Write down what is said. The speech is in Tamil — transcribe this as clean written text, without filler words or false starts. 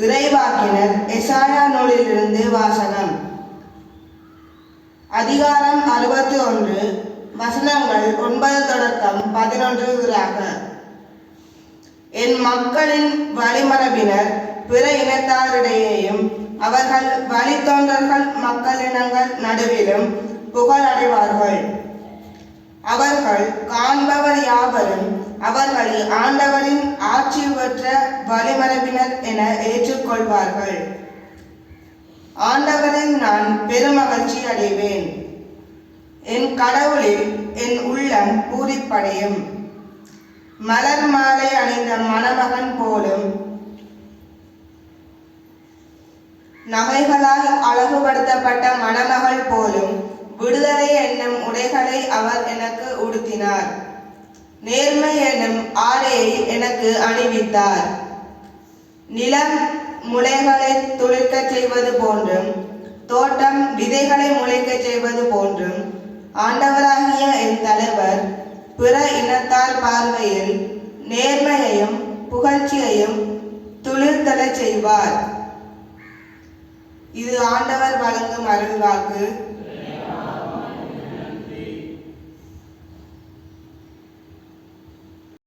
இறைவாக்கினர் எசாயா நூலிலிருந்து வாசகம். அதிகாரம் 61, வசனங்கள் 9 தொடக்கம் 11 என் மக்களின் வழிமரபினர் பிற இனத்தாரிடையேயும் அவர்கள் வழித்தோன்றர்கள் மக்களினங்கள் நடுவிலும் புகழடைவார்கள். அவர்கள் காண்பவர் யாவரும் அவர்களை ஆண்டவரின் ஆட்சி பெற்ற வழிமரபினர் என ஏற்றுக்கொள்வார்கள். ஆண்டவரில் நான் பெருமகிழ்ச்சி அடைவேன். என் கடவுளில் என் உள்ளம் பூரிப்படையும். மலர் மாலை அணிந்த மணமகன் போலும் நகைகளால் அழகுபடுத்தப்பட்ட மணமகள் போலும் விடுதலை என்னும் உடைகளை அவர் எனக்கு உடுத்தினார். நேர்மை என்னும் ஆடையை எனக்கு அணிவித்தார். நிலம் முளைகளை துளிர்க்கச் செய்வது போன்றும் தோட்டம் விதைகளை முளைக்கச் செய்வது போன்றும் ஆண்டவராகிய என் தலைவர் பிற இனத்தார் பார்வையில் நேர்மையையும் புகழ்ச்சியையும் துளிர்த்தலச் செய்வார். இது ஆண்டவர் வழங்கும் அருள்வாக்கு.